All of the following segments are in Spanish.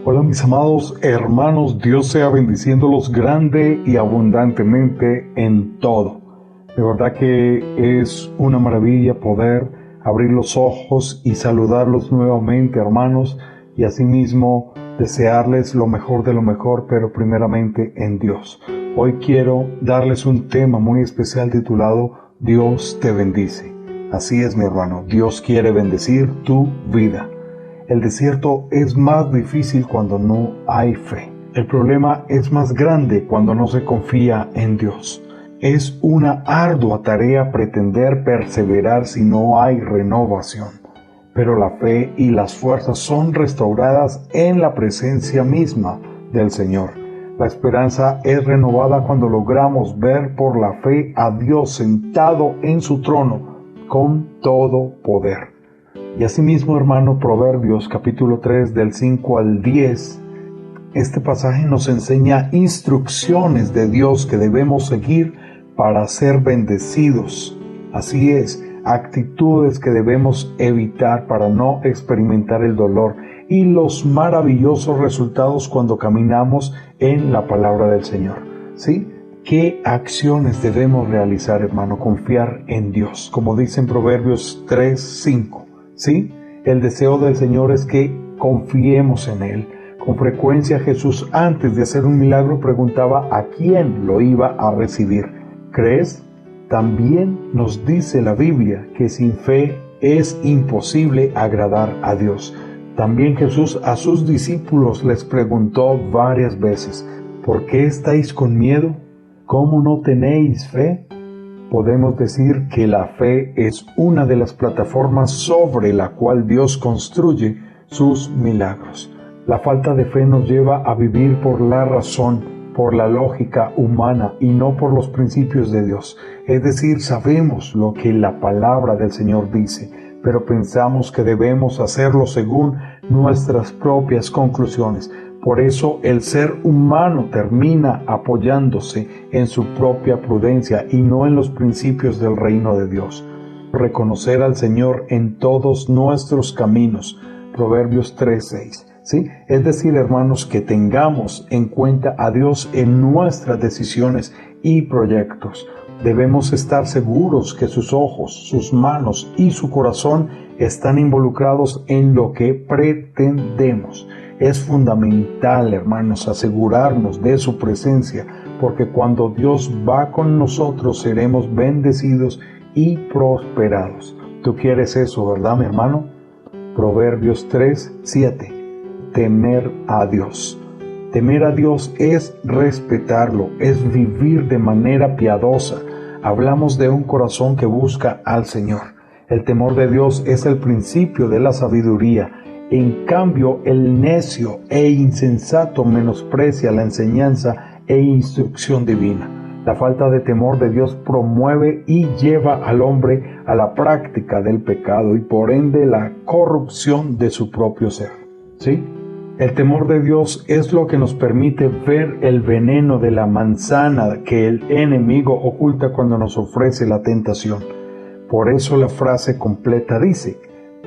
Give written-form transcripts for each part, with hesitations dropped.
Hola mis amados hermanos, Dios sea bendiciéndolos grande y abundantemente en todo. De verdad que es una maravilla poder abrir los ojos y saludarlos nuevamente, hermanos, y asimismo desearles lo mejor de lo mejor, pero primeramente en Dios. Hoy quiero darles un tema muy especial titulado Dios te bendice. Así es, mi hermano, Dios quiere bendecir tu vida. El desierto es más difícil cuando no hay fe. El problema es más grande cuando no se confía en Dios. Es una ardua tarea pretender perseverar si no hay renovación. Pero la fe y las fuerzas son restauradas en la presencia misma del Señor. La esperanza es renovada cuando logramos ver por la fe a Dios sentado en su trono con todo poder. Y asimismo, hermano, Proverbios capítulo 3 del 5 al 10, este pasaje nos enseña instrucciones de Dios que debemos seguir para ser bendecidos. Así es, actitudes que debemos evitar para no experimentar el dolor y los maravillosos resultados cuando caminamos en la palabra del Señor. ¿Sí? ¿Qué acciones debemos realizar, hermano? Confiar en Dios, como dice en Proverbios 3, 5. ¿Sí? El deseo del Señor es que confiemos en Él. Con frecuencia Jesús, antes de hacer un milagro, preguntaba a quién lo iba a recibir. ¿Crees? También nos dice la Biblia que sin fe es imposible agradar a Dios. También Jesús a sus discípulos les preguntó varias veces, ¿por qué estáis con miedo? ¿Cómo no tenéis fe? Podemos decir que la fe es una de las plataformas sobre la cual Dios construye sus milagros. La falta de fe nos lleva a vivir por la razón, por la lógica humana y no por los principios de Dios. Es decir, sabemos lo que la palabra del Señor dice, pero pensamos que debemos hacerlo según nuestras propias conclusiones. Por eso el ser humano termina apoyándose en su propia prudencia y no en los principios del reino de Dios. Reconocer al Señor en todos nuestros caminos. Proverbios 3:6. ¿Sí? Es decir, hermanos, que tengamos en cuenta a Dios en nuestras decisiones y proyectos. Debemos estar seguros que sus ojos, sus manos y su corazón están involucrados en lo que pretendemos. Es fundamental, hermanos, asegurarnos de su presencia, porque cuando Dios va con nosotros seremos bendecidos y prosperados. ¿Tú quieres eso, verdad, mi hermano? Proverbios 3:7. Temer a Dios. Temer a Dios es respetarlo, es vivir de manera piadosa. Hablamos de un corazón que busca al Señor. El temor de Dios es el principio de la sabiduría. En cambio, el necio e insensato menosprecia la enseñanza e instrucción divina. La falta de temor de Dios promueve y lleva al hombre a la práctica del pecado y por ende la corrupción de su propio ser. ¿Sí? El temor de Dios es lo que nos permite ver el veneno de la manzana que el enemigo oculta cuando nos ofrece la tentación. Por eso la frase completa dice: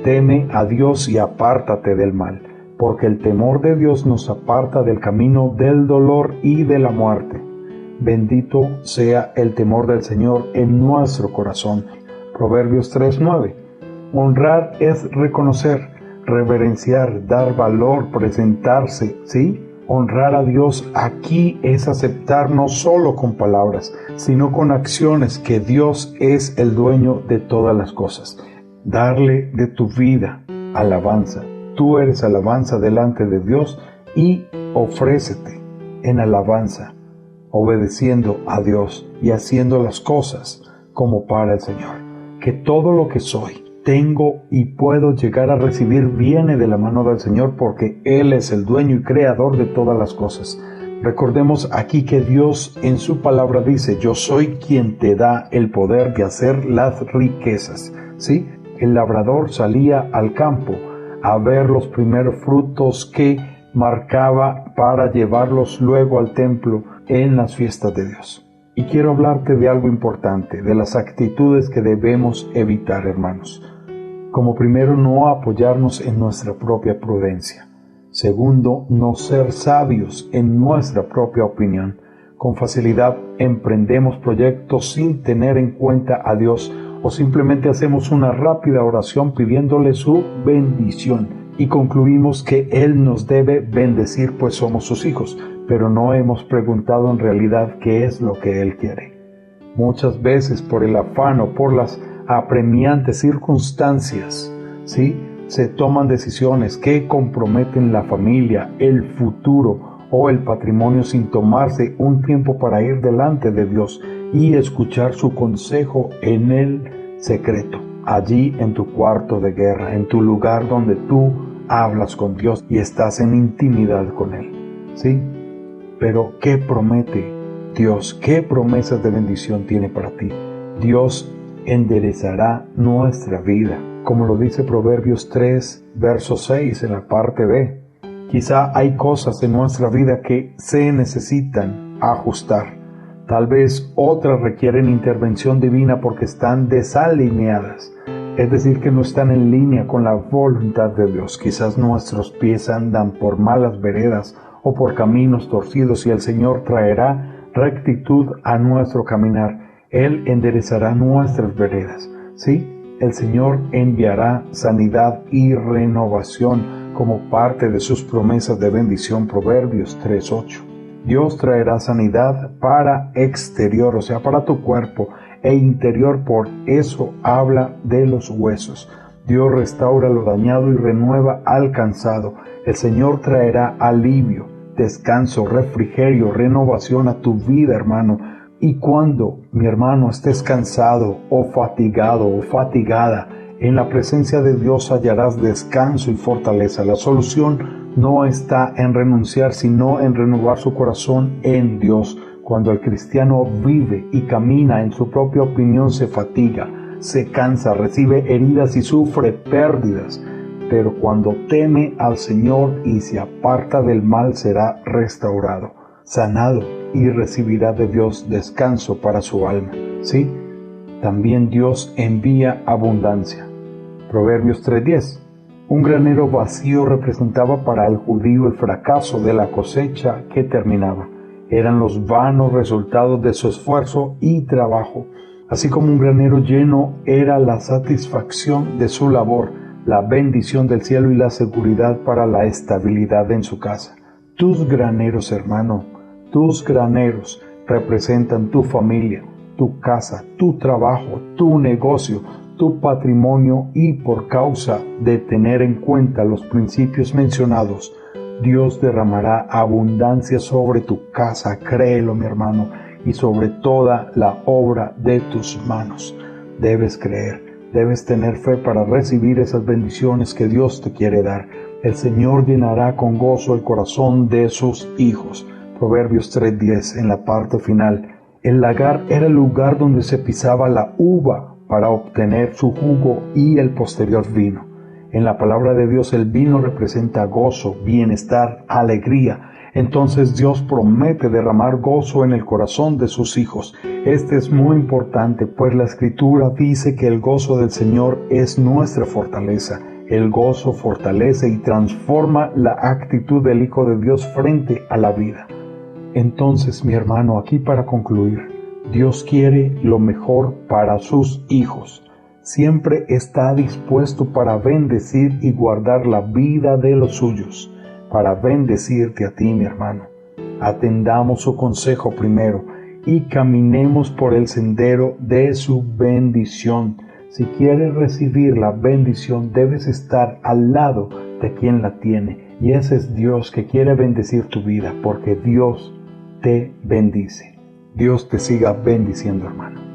teme a Dios y apártate del mal, porque el temor de Dios nos aparta del camino del dolor y de la muerte. Bendito sea el temor del Señor en nuestro corazón. Proverbios 3:9. Honrar es reconocer, reverenciar, dar valor, presentarse, ¿sí? Honrar a Dios aquí es aceptar no solo con palabras, sino con acciones que Dios es el dueño de todas las cosas. Darle de tu vida alabanza. Tú eres alabanza delante de Dios y ofrécete en alabanza, obedeciendo a Dios y haciendo las cosas como para el Señor. Que todo lo que soy, tengo y puedo llegar a recibir viene de la mano del Señor, porque Él es el dueño y creador de todas las cosas. Recordemos aquí que Dios en su palabra dice: yo soy quien te da el poder de hacer las riquezas. ¿Sí? El labrador salía al campo a ver los primeros frutos que marcaba para llevarlos luego al templo en las fiestas de Dios. Y quiero hablarte de algo importante, de las actitudes que debemos evitar, hermanos. Como primero, no apoyarnos en nuestra propia prudencia. Segundo, no ser sabios en nuestra propia opinión. Con facilidad emprendemos proyectos sin tener en cuenta a Dios o simplemente hacemos una rápida oración pidiéndole su bendición y concluimos que Él nos debe bendecir pues somos sus hijos, pero no hemos preguntado en realidad qué es lo que Él quiere. Muchas veces por el afán o por las apremiantes circunstancias, ¿sí?, se toman decisiones que comprometen la familia, el futuro o el patrimonio sin tomarse un tiempo para ir delante de Dios y escuchar su consejo en el secreto, allí en tu cuarto de guerra, en tu lugar donde tú hablas con Dios y estás en intimidad con Él, ¿sí? Pero ¿qué promete Dios? ¿Qué promesas de bendición tiene para ti? Dios enderezará nuestra vida, como lo dice Proverbios 3, verso 6 en la parte B. Quizá hay cosas en nuestra vida que se necesitan ajustar. Tal vez otras requieren intervención divina porque están desalineadas, es decir, que no están en línea con la voluntad de Dios. Quizás nuestros pies andan por malas veredas o por caminos torcidos y el Señor traerá rectitud a nuestro caminar. Él enderezará nuestras veredas, ¿sí? El Señor enviará sanidad y renovación como parte de sus promesas de bendición. Proverbios 3:8. Dios traerá sanidad para exterior, o sea, para tu cuerpo, e interior, por eso habla de los huesos. Dios restaura lo dañado y renueva al cansado. El Señor traerá alivio, descanso, refrigerio, renovación a tu vida, hermano. Y cuando, mi hermano, estés cansado o fatigado o fatigada, en la presencia de Dios hallarás descanso y fortaleza. La solución no está en renunciar, sino en renovar su corazón en Dios. Cuando el cristiano vive y camina en su propia opinión, se fatiga, se cansa, recibe heridas y sufre pérdidas. Pero cuando teme al Señor y se aparta del mal, será restaurado, sanado y recibirá de Dios descanso para su alma. ¿Sí? También Dios envía abundancia. Proverbios 3:10. Un granero vacío representaba para el judío el fracaso de la cosecha que terminaba. Eran los vanos resultados de su esfuerzo y trabajo. Así como un granero lleno era la satisfacción de su labor, la bendición del cielo y la seguridad para la estabilidad en su casa. Tus graneros, hermano, tus graneros representan tu familia, tu casa, tu trabajo, tu negocio, tu patrimonio, y por causa de tener en cuenta los principios mencionados, Dios derramará abundancia sobre tu casa, créelo, mi hermano, y sobre toda la obra de tus manos. Debes creer, debes tener fe para recibir esas bendiciones que Dios te quiere dar. El Señor llenará con gozo el corazón de sus hijos. Proverbios 3:10 en la parte final. El lagar era el lugar donde se pisaba la uva para obtener su jugo y el posterior vino. En la palabra de Dios el vino representa gozo, bienestar, alegría. Entonces Dios promete derramar gozo en el corazón de sus hijos. Este es muy importante, pues la Escritura dice que el gozo del Señor es nuestra fortaleza. El gozo fortalece y transforma la actitud del Hijo de Dios frente a la vida. Entonces, mi hermano, aquí para concluir, Dios quiere lo mejor para sus hijos. Siempre está dispuesto para bendecir y guardar la vida de los suyos, para bendecirte a ti, mi hermano. Atendamos su consejo primero y caminemos por el sendero de su bendición. Si quieres recibir la bendición, debes estar al lado de quien la tiene. Y ese es Dios, que quiere bendecir tu vida, porque Dios te bendice. Dios te siga bendiciendo, hermano.